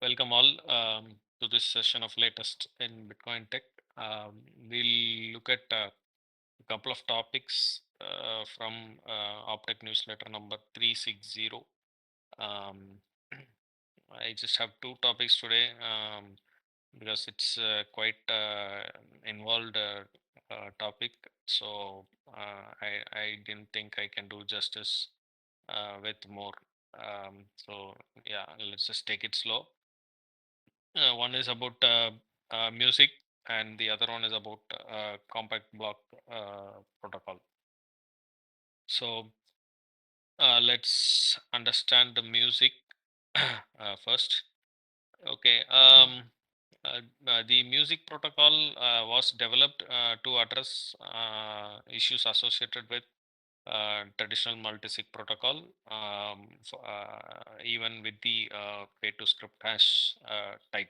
Welcome all to this session of latest in Bitcoin tech. We'll look at a couple of topics from Optech newsletter number 360. Um, I just have two topics today because it's quite involved topic. So I didn't think I can do justice with more. So yeah, let's just take it slow. One is about music, and the other one is about compact block protocol. So let's understand the music first. Okay. The music protocol was developed to address issues associated with traditional multisig protocol, even with the pay to script hash type.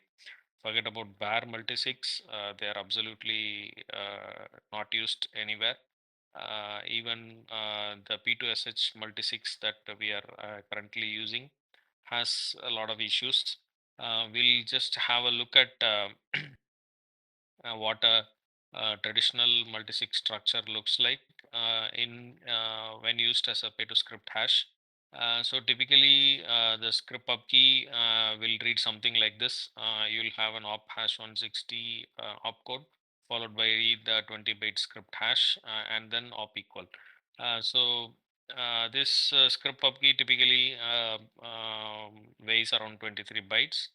Forget about bare multisigs, they are absolutely not used anywhere. Even the P2SH multisigs that we are currently using has a lot of issues. We'll just have a look at what a traditional multisig structure looks like when used as a pay to script hash. So typically the script pub key will read something like this. You'll have an op hash 160 opcode followed by the 20 byte script hash and then op equal. This script pub key typically weighs around 23 bytes.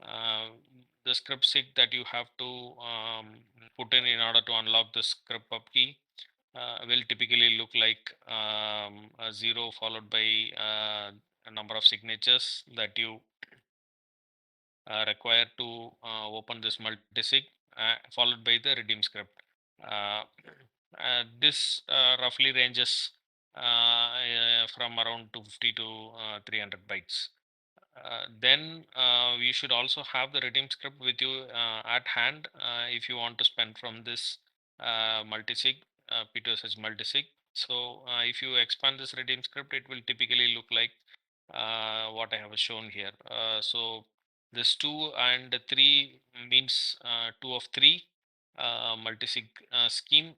Uh, the script sig that you have to put in order to unlock the script pub key will typically look like a 0 followed by a number of signatures that you require to open this multisig followed by the redeem script. Uh, this roughly ranges from around 250 to 300 bytes. Then you should also have the redeem script with you at hand if you want to spend from this multisig, P2SH multisig. So if you expand this redeem script, it will typically look like what I have shown here. So this 2 and 3 means 2 of 3 multisig scheme,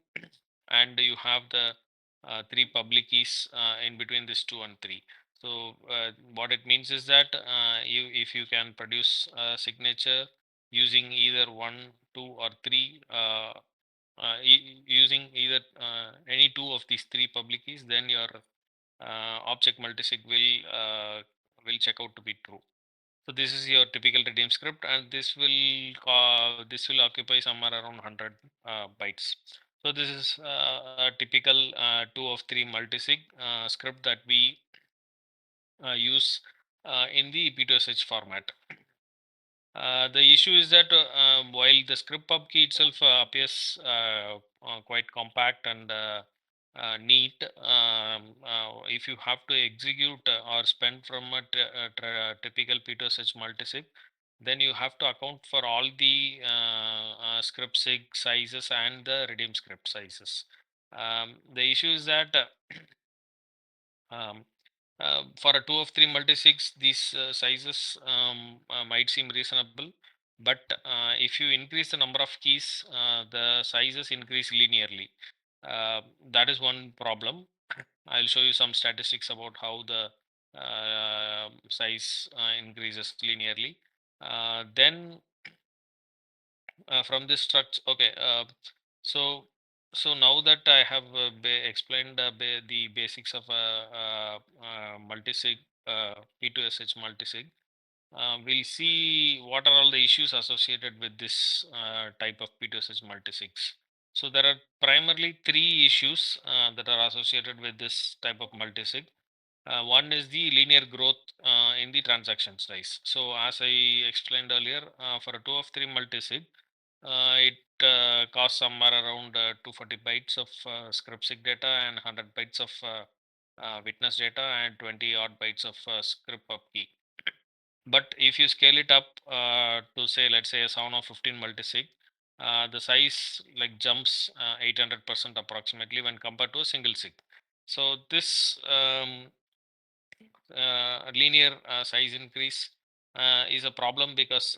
and you have the 3 public keys in between this 2 and 3. So what it means is that if you can produce a signature using either 1, 2, or 3, using either any two of these 3 public keys, then your object multisig will check out to be true. So this is your typical redeem script, and this will occupy somewhere around 100 bytes. So this is a typical 2 of 3 multisig script that we use in the P2SH format. The issue is that while the script pub key itself appears quite compact and neat, if you have to execute or spend from a typical P2SH multisig, then you have to account for all the script sig sizes and the redeem script sizes. The issue is that um, for a 2 of 3 multisigs, these sizes might seem reasonable, but if you increase the number of keys, the sizes increase linearly. That is one problem. I'll show you some statistics about how the size increases linearly. Then from this structure, okay. So so now that I have explained the basics of multisig, P2SH multisig, we'll see what are all the issues associated with this type of P2SH multisigs. So there are primarily 3 issues that are associated with this type of multisig. One is the linear growth in the transaction size. So as I explained earlier, for a 2 of 3 multisig, it costs somewhere around 240 bytes of script sig data and 100 bytes of witness data and 20 odd bytes of script pub key. But if you scale it up to say, let's say a 7 or 15 multisig, the size like jumps 800% approximately when compared to a single sig. So this linear size increase is a problem because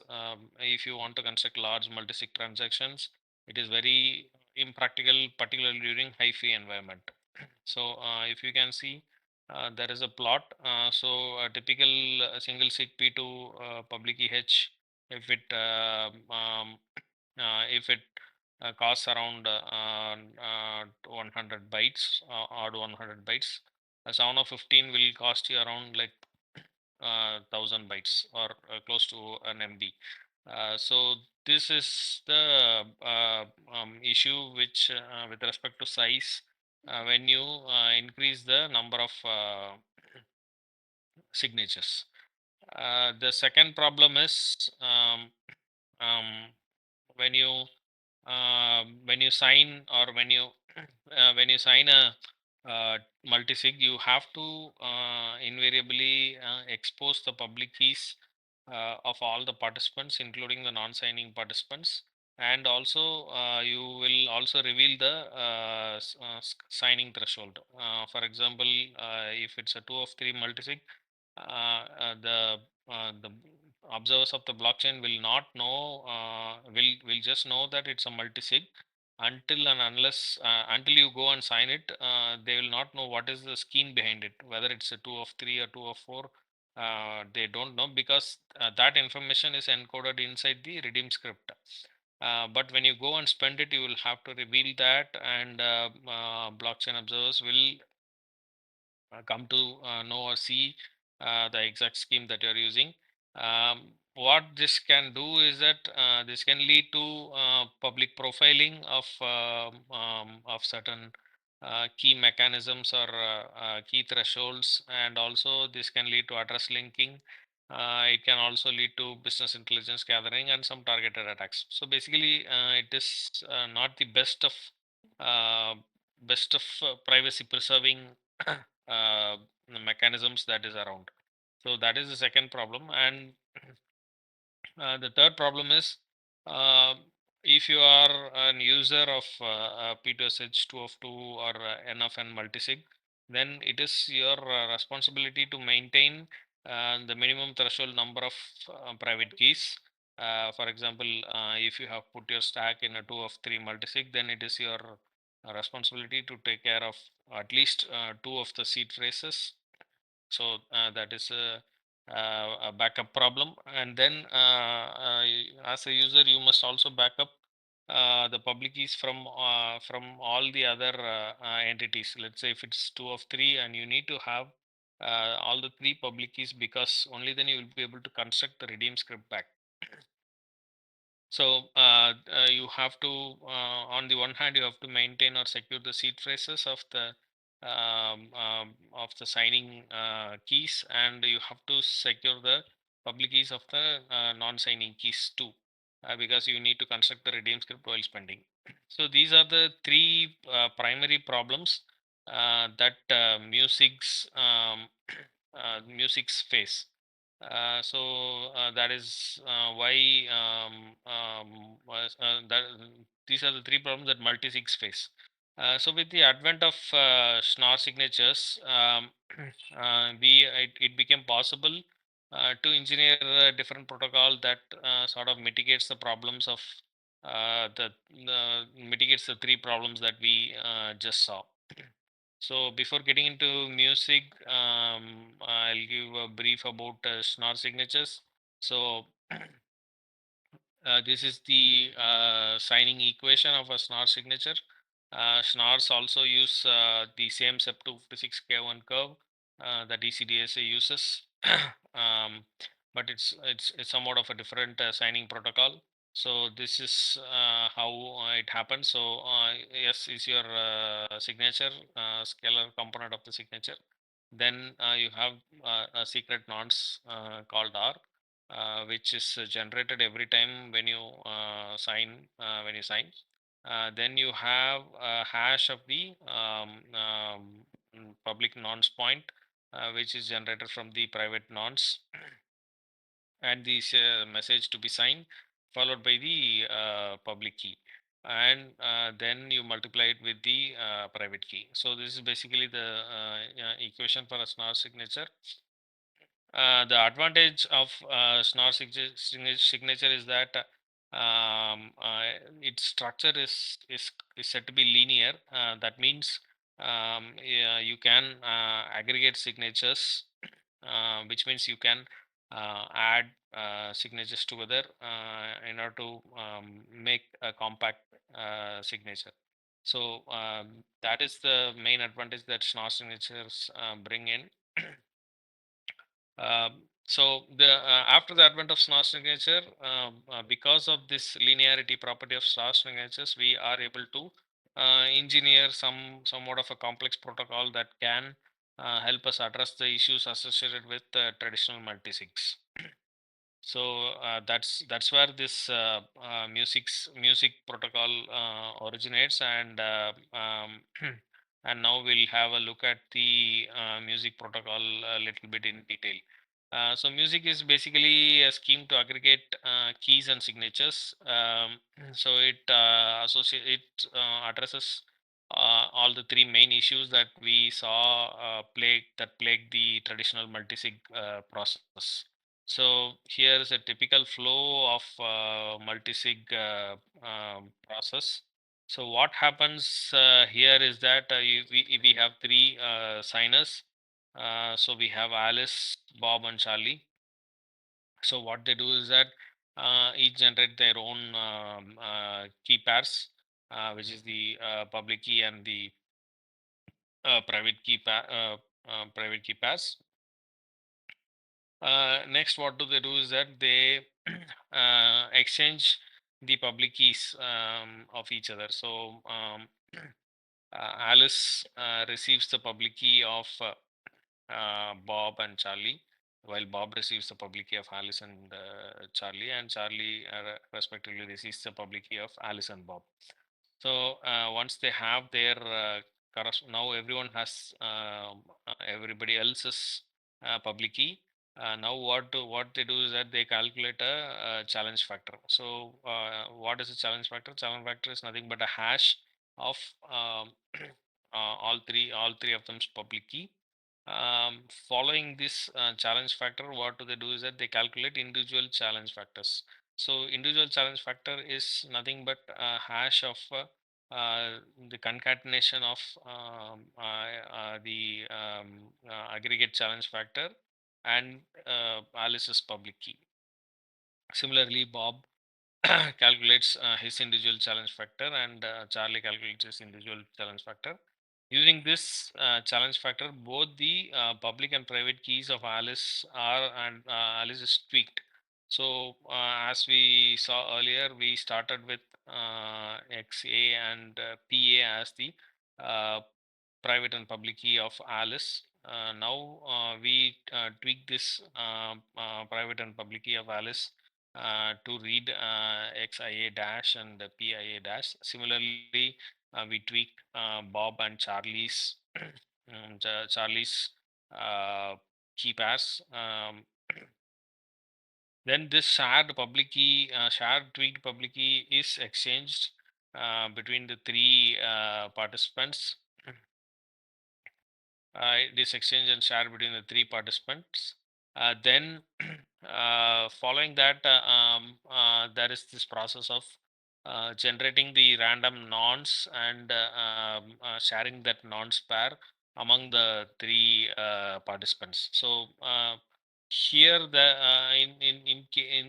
if you want to construct large multi-sig transactions, it is very impractical, particularly during high fee environment. So if you can see, there is a plot. So a typical single sig P2 public EH, if it if it costs around 100 bytes, odd 100 bytes, a 7 of 15 will cost you around like 1000 bytes or close to an MB. So this is the issue which with respect to size, when you increase the number of signatures. The second problem is um, when you when you sign or when you sign a multisig, you have to invariably expose the public keys of all the participants, including the non-signing participants, and also you will also reveal the signing threshold. For example, if it's a 2 of 3 multisig, the observers of the blockchain will not know, will just know that it's a multisig until and unless until you go and sign it. They will not know what is the scheme behind it, whether it's a 2 of 3 or 2 of 4. They don't know because that information is encoded inside the redeem script. But when you go and spend it, you will have to reveal that, and blockchain observers will come to know or see the exact scheme that you're using. What this can do is that this can lead to public profiling of certain key mechanisms or key thresholds, and also this can lead to address linking. It can also lead to business intelligence gathering and some targeted attacks. So basically, it is not the uh, best of privacy preserving mechanisms that is around. So that is the second problem. And the third problem is, uh, if you are an user of P2SH 2 of 2 or N of N multisig, then it is your responsibility to maintain the minimum threshold number of private keys. For example, if you have put your stack in a 2 of 3 multisig, then it is your responsibility to take care of at least two of the seed phrases. So that is a backup problem. And then as a user, you must also backup the public keys from all the other entities. Let's say if it's 2 of 3 and you need to have all the 3 public keys, because only then you will be able to construct the redeem script back. So you have to, on the one hand, you have to maintain or secure the seed phrases of the signing keys, and you have to secure the public keys of the non-signing keys too, because you need to construct the redeem script while spending. So these are the three primary problems that MuSig's face. That is why that these are the three problems that multisigs face. So with the advent of Schnorr signatures, it became possible to engineer a different protocol that sort of mitigates the problems of mitigates the three problems that we just saw. So before getting into MuSig, I'll give a brief about Schnorr signatures. So this is the signing equation of a Schnorr signature. Schnorrs also use the same SEP256K1 curve that ECDSA uses, but it's somewhat of a different signing protocol. So this is how it happens. So S is your signature, scalar component of the signature. Then you have a secret nonce called R, which is generated every time when you sign. Then you have a hash of the public nonce point, which is generated from the private nonce, and this message to be signed, followed by the public key, and then you multiply it with the private key. So this is basically the equation for a Schnorr signature. The advantage of Schnorr signature is that its structure is said to be linear. That means yeah, you can aggregate signatures, which means you can add signatures together in order to make a compact signature. So that is the main advantage that Schnorr signatures bring in. After the advent of Schnorr signature, because of this linearity property of Schnorr signatures, we are able to engineer somewhat of a complex protocol that can help us address the issues associated with traditional multisigs. So that's where this MuSig protocol originates, and now we'll have a look at the MuSig protocol a little bit in detail. So MuSig is basically a scheme to aggregate keys and signatures. So it addresses all the three main issues that we saw plague the traditional multisig process. So here is a typical flow of multisig process. So what happens here is that we have three signers. So we have Alice, Bob, and Charlie. So what they do is that each generate their own key pairs, which is the public key and the private key pairs. Next, what do they do is that they exchange the public keys of each other. So Alice receives the public key of Bob and Charlie, while Bob receives the public key of Alice and Charlie, and Charlie respectively receives the public key of Alice and Bob. So once they have their now everyone has everybody else's public key. Now what they do is that they calculate a challenge factor. So what is a challenge factor? Challenge factor is nothing but a hash of um, all three of them's public key. Following this challenge factor, what do they do is that they calculate individual challenge factors. So individual challenge factor is nothing but a hash of the concatenation of the aggregate challenge factor and Alice's public key. Similarly, Bob calculates his individual challenge factor, and Charlie calculates his individual challenge factor. Using this challenge factor, both the public and private keys of Alice are and Alice is tweaked. So as we saw earlier, we started with XA and PA as the uh, private and public key of Alice. Now we tweak this private and public key of Alice to read XIA dash and PIA dash. Similarly, we tweak Bob and Charlie's Charlie's uh, key pairs. Then this shared tweaked public key is exchanged between the three participants. It is exchanged and shared between the three participants. Then, following that, there is this process of generating the random nonce and sharing that nonce pair among the three participants. So here,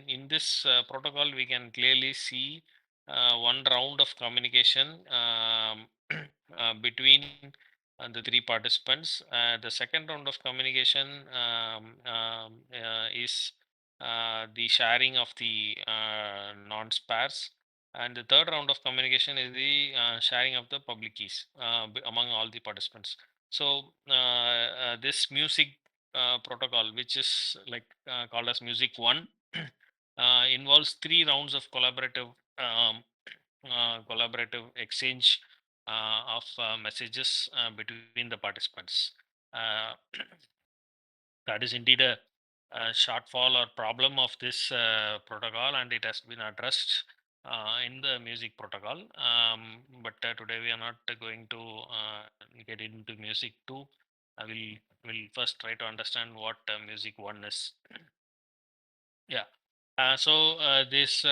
in this protocol, we can clearly see one round of communication between the three participants. The second round of communication is the sharing of the nonce pairs, and the third round of communication is the sharing of the public keys among all the participants. So this MuSig protocol, which is like called as MuSig 1, involves three rounds of collaborative exchange of messages between the participants. Uh, that is indeed a shortfall or problem of this protocol, and it has been addressed in the MuSig protocol. But today we are not going to get into MuSig 2. I will first try to understand what MuSig 1 is. Yeah. This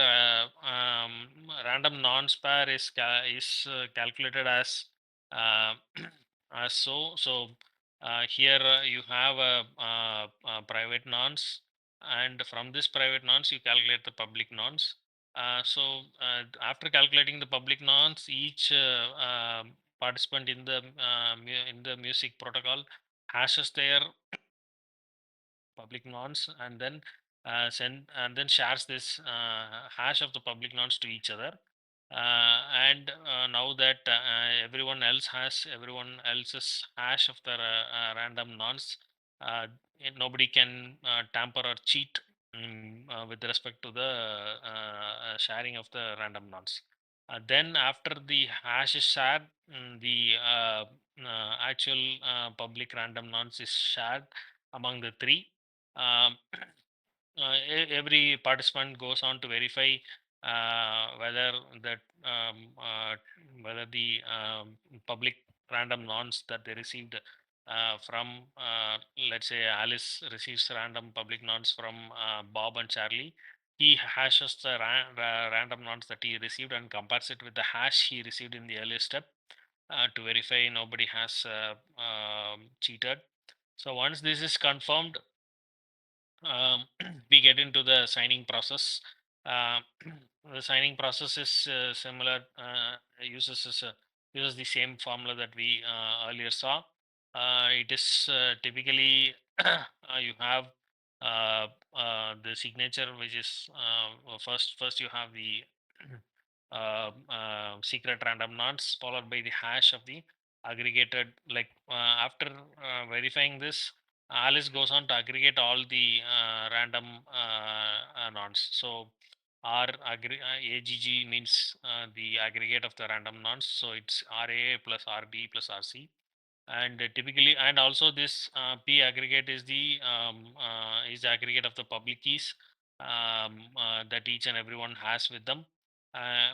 random non-spare is calculated as uh, as here you have a private nonce, and from this private nonce you calculate the public nonce. After calculating the public nonce, each participant in the in the MuSig protocol hashes their public nonce, and then shares this hash of the public nonce to each other. And now that everyone else's hash of the random nonce, nobody can tamper or cheat with respect to the sharing of the random nonce. Then after the hash is shared, the actual public random nonce is shared among the three. um, every participant goes on to verify whether that whether the public random nonce that they received from let's say Alice receives random public nonce from Bob and Charlie. He hashes the random nonce that he received and compares it with the hash he received in the earlier step to verify nobody has cheated. So once this is confirmed, um, we get into the signing process. Uh, the signing process is similar, uses the same formula that we earlier saw. It is typically you have the signature, which is first you have the secret random nonce followed by the hash of the aggregated. Like after verifying this, Alice goes on to aggregate all the random nonce. So AGG means the aggregate of the random nonce. So it's RA plus RB plus RC. And typically, and also this P aggregate is the aggregate of the public keys that each and everyone has with them.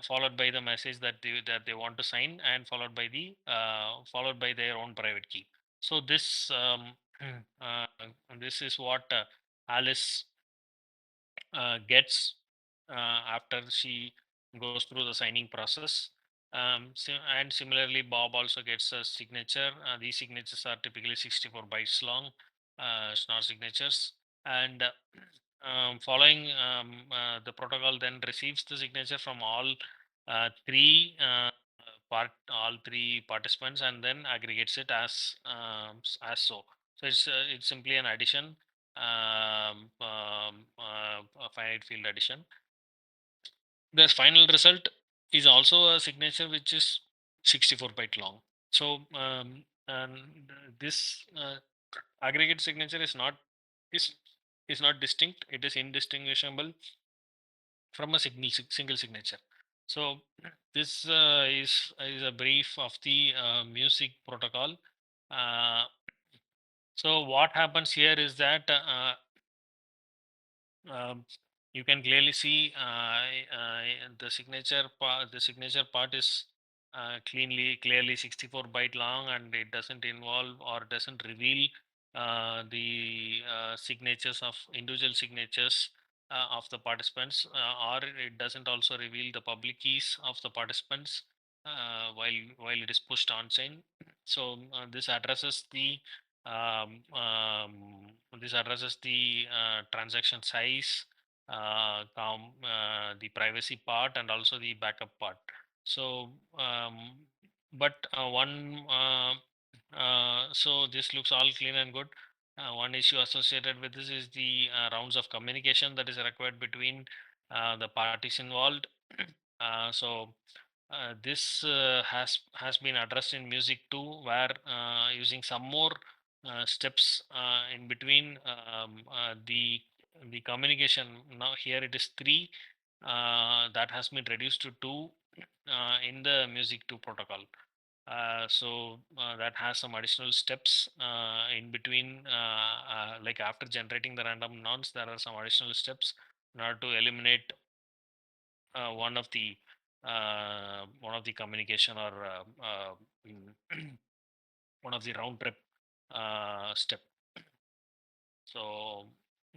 Followed by the message that they want to sign, and followed by their own private key. So uh, this is what Alice gets after she goes through the signing process. And similarly, Bob also gets a signature. These signatures are typically 64 bytes long, Schnorr signatures. And following the protocol then receives the signature from all three participants, and then aggregates it as so. So it's simply an addition, a finite field addition. The final result is also a signature which is 64 byte long. So and this aggregate signature is is not distinct. It is indistinguishable from a single signature. So this is a brief of the MuSig protocol. Uh, so what happens here is that um, you can clearly see the signature part is clearly 64 byte long, and it doesn't involve or doesn't reveal the signatures of individual signatures of the participants, or it doesn't also reveal the public keys of the participants while it is pushed on chain. So this addresses the um, um, transaction size, the privacy part, and also the backup part. So, but one so this looks all clean and good. One issue associated with this is the rounds of communication that is required between the parties involved. This has been addressed in MuSig 2, where using some more steps in between the communication. Now here it is 3 that has been reduced to 2 in the MuSig 2 protocol. That has some additional steps in between, like after generating the random nonce, there are some additional steps in order to eliminate uh, one of the one of the communication, or one of the round trip step. So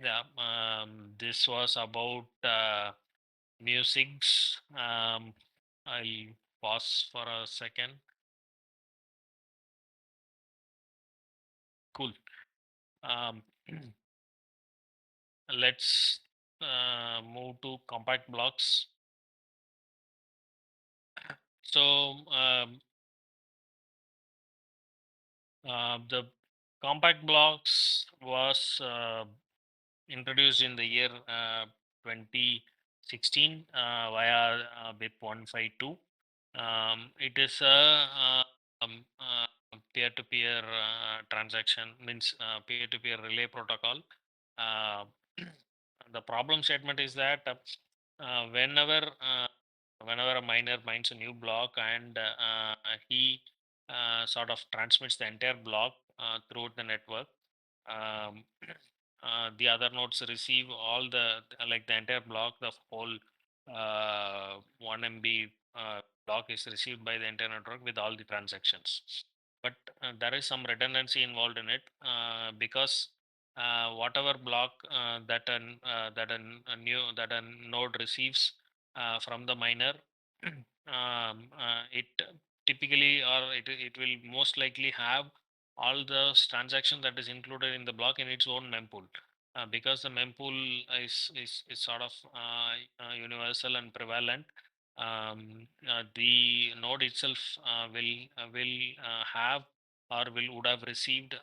yeah, this was about MuSigs. I'll pause for a second. Cool. Um, let's move to compact blocks. So the compact blocks was introduced in the year 2016 via BIP 152. It is a peer-to-peer transaction, means peer-to-peer relay protocol. Uh, the problem statement is that whenever a miner mines a new block and he sort of transmits the entire block throughout the network, um, the other nodes receive all like the entire block, the whole 1 MB block is received by the entire network with all the transactions. But there is some redundancy involved in it because whatever block that a node receives from the miner, it typically, or it will most likely have all the transaction that is included in the block in its own mempool. Because the mempool is sort of universal and prevalent. The node itself will have or will would have received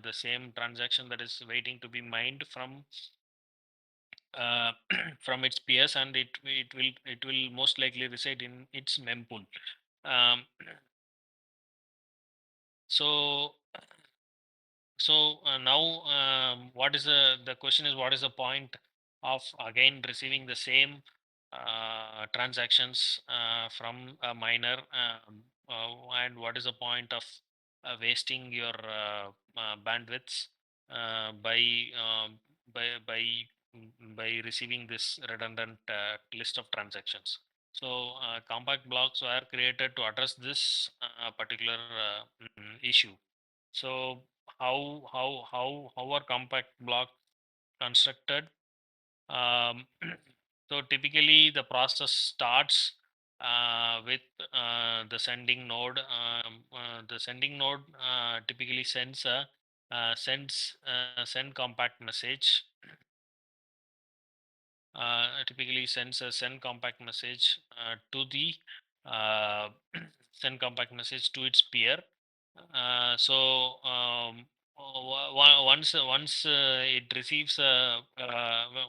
the same transaction that is waiting to be mined uh, from its peers, and it will most likely reside in its mempool. Um, so now, what is the question is, what is the point of again receiving the same transactions from a miner, and what is the point of wasting your bandwidths uh, by um, by by by receiving this redundant list of transactions? So compact blocks were created to address this particular issue. So how are compact block constructed? Um, so typically the process starts with the sending node. The sending node typically send compact message. Typically sends a send compact message to the uh, send compact message to its peer.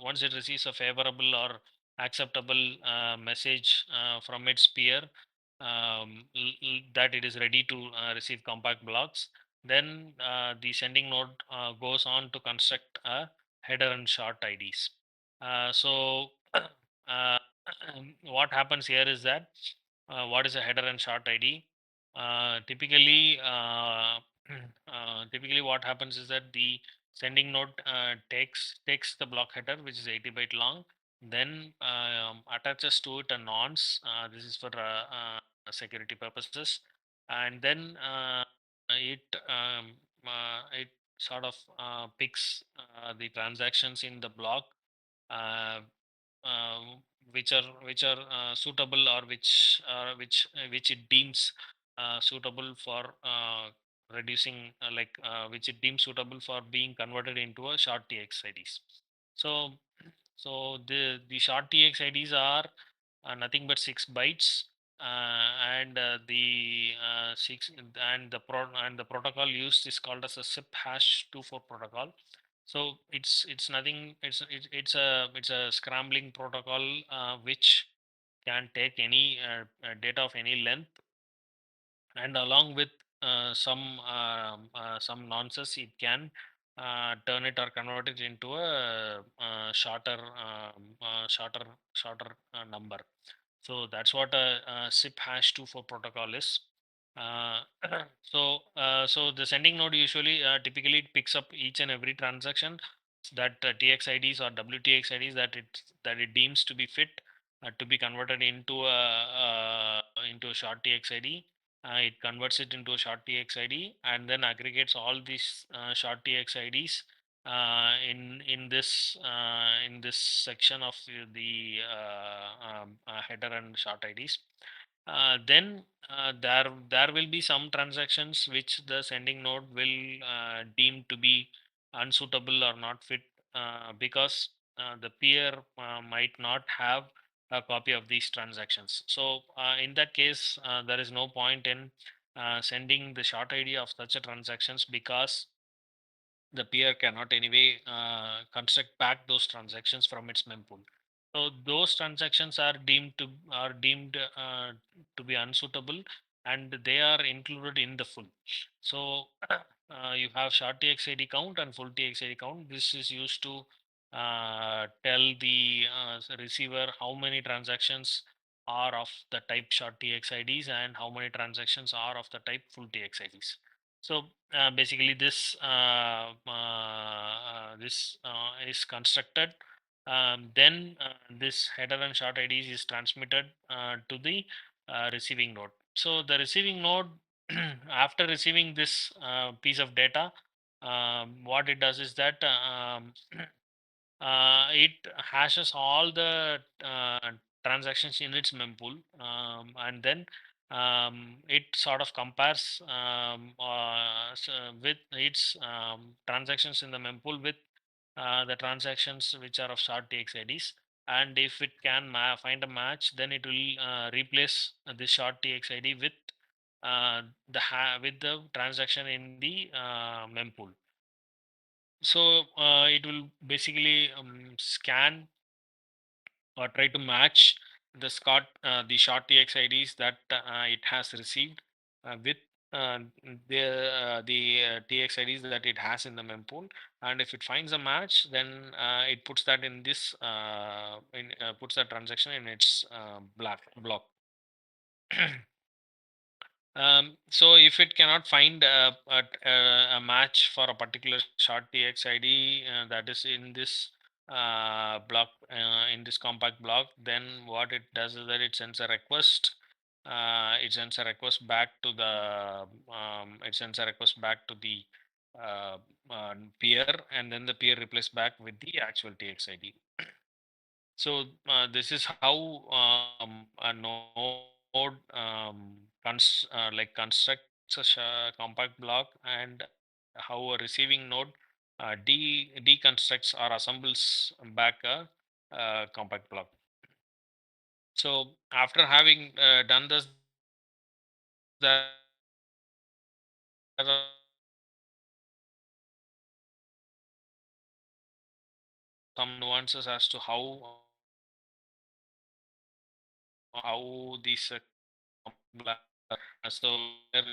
Once it receives a favorable or acceptable message from its peer, that it is ready to receive compact blocks, then the sending node goes on to construct a header and short IDs. Uh, what happens here is that what is a header and short ID? Typically, typically what happens is that the sending node takes the block header, which is 80 byte long, then attaches to it a nonce. This is for security purposes, and then it sort of picks the transactions in the block uh, uh, which are suitable, or which it deems suitable for reducing which it deems suitable for being converted into a short TX IDs. So the short TX IDs are nothing but 6 bytes, and the six and the protocol used is called as a SIP hash 24 protocol. So it's nothing. It's a scrambling protocol which can take any data of any length, and along with some nonsense, it can turn it or convert it into a shorter number. So that's what a SIP hash 24 protocol is. Uh, so the sending node usually typically it picks up each and every transaction that TX IDs or WTX IDs that it deems to be fit to be converted into a short TX ID. it converts it into a short TXID and then aggregates all these short TXIDs in this section of the header and short IDs. Then there will be some transactions which the sending node will deem to be unsuitable or not fit because the peer might not have a copy of these transactions. So in that case, there is no point in sending the short ID of such a transactions because the peer cannot anyway construct back those transactions from its mempool. So those transactions are deemed to be unsuitable, and they are included in the full. So you have short TXID count and full TXID count. This is used to tell the receiver how many transactions are of the type short TXIDs and how many transactions are of the type full TXIDs. So basically, this is constructed. Then this header and short IDs is transmitted to the receiving node. So the receiving node, after receiving this piece of data, what it does is that it hashes all the transactions in its mempool, and then it sort of compares with its transactions in the mempool with the transactions which are of short TXIDs. And if it can find a match, then it will replace this short TXID with with the transaction in the mempool. So it will basically scan or try to match the short TXIDs that it has received with uh, the TXIDs that it has in the mempool, and if it finds a match, then it puts that in this puts that transaction in its block. So if it cannot find a match for a particular short TXID that is in this block, in this compact block, then what it does is that it sends a request. It sends a request back to the uh, peer, and then the peer replies back with the actual TXID. So this is how a node constructs a compact block, and how a receiving node deconstructs or assembles back a compact block. So after having done this, there are some nuances as to how these compact so there is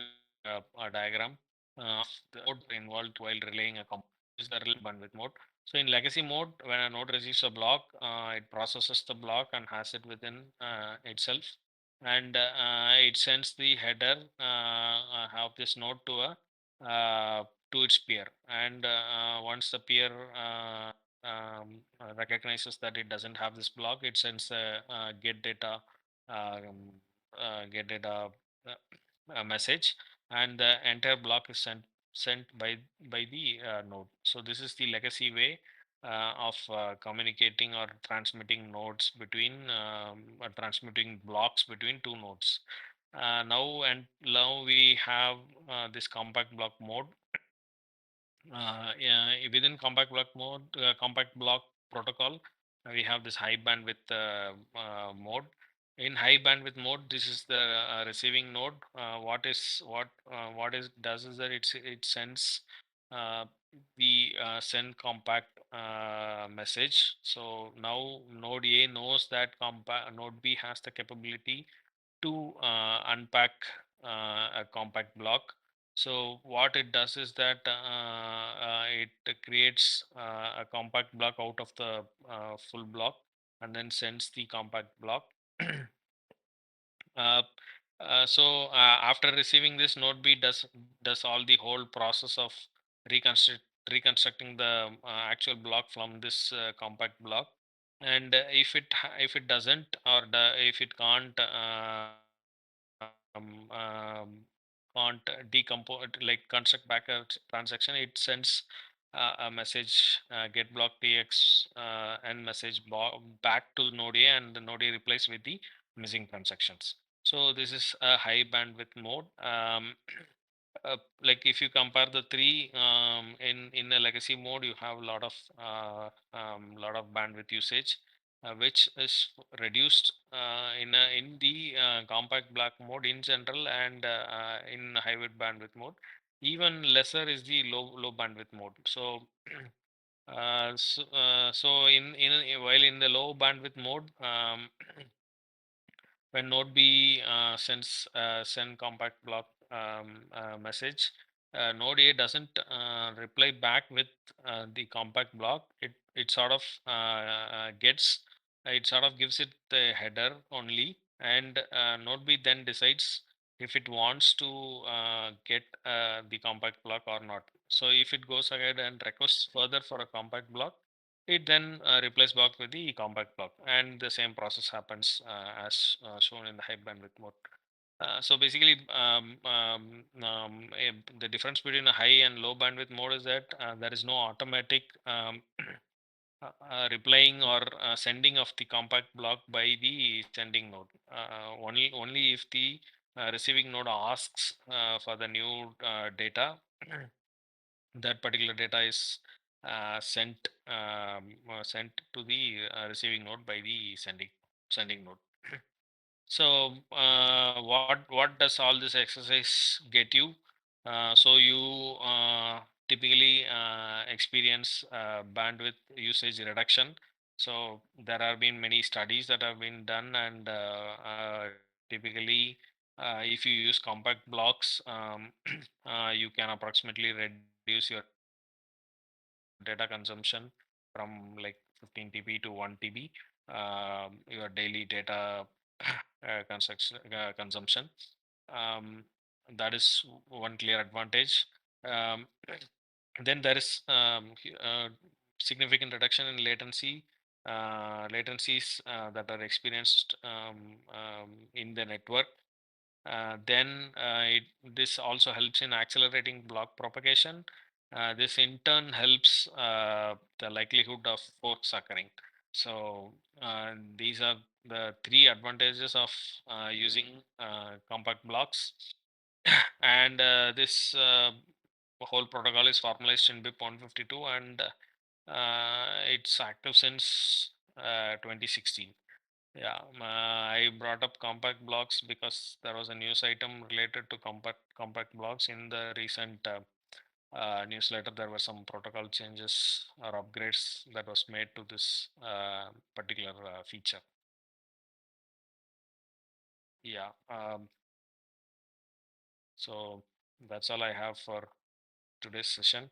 a diagram of the node involved while relaying a comp. This is the real bandwidth mode. So in legacy mode, when a node receives a block, it processes the block and has it within itself, and it sends the header of this node to its peer. And once the peer recognizes that it doesn't have this block, it sends a um, get data a message, and the entire block is sent by the node. So this is the legacy way of communicating or transmitting nodes between transmitting blocks between two nodes. Now we have this compact block mode. Yeah, within compact block protocol, we have this high bandwidth mode. In high bandwidth mode, this is the receiving node. What is does is that it sends uh, the send compact message. So now node A knows that compact node B has the capability to unpack a compact block. So what it does is that it creates a compact block out of the full block and then sends the compact block. uh, After receiving this, node B does all the whole process of reconstruct reconstructing the actual block from this compact block. And if it doesn't, or if it can't can't decompose, like construct back a transaction, it sends a message get block tx and message back to node A, and the node A replies with the missing transactions. So this is a high bandwidth mode. Like if you compare the three, in a legacy mode you have a lot of bandwidth usage, which is reduced in the compact block mode in general, and in high bandwidth mode even lesser is the low bandwidth mode. So so while in the low bandwidth mode, when node B send compact block message, node A doesn't reply back with the compact block. It sort of gets it sort of gives it the header only, and node B then decides if it wants to get the compact block or not. So if it goes ahead and requests further for a compact block, it then replaces block with the compact block, and the same process happens as shown in the high bandwidth mode. So basically, the difference between a high and low bandwidth mode is that there is no automatic replying or sending of the compact block by the sending node. Only if the receiving node asks for the new data, that particular data is sent to the receiving node by the sending node. So what does all this exercise get you? So you typically experience bandwidth usage reduction. So there have been many studies that have been done, and typically if you use compact blocks, you can approximately reduce your data consumption from like 15 TB to 1 TB. Your daily data consumption. Um, that is one clear advantage. Um, then there is significant reduction in latencies that are experienced in the network. This also helps in accelerating block propagation. This in turn helps the likelihood of forks occurring. So these are the three advantages of using compact blocks. And this whole protocol is formalized in BIP 152, and it's active since 2016. Yeah, I brought up compact blocks because there was a news item related to compact blocks in the recent newsletter. There were some protocol changes or upgrades that was made to this particular feature. Yeah, so that's all I have for today's session.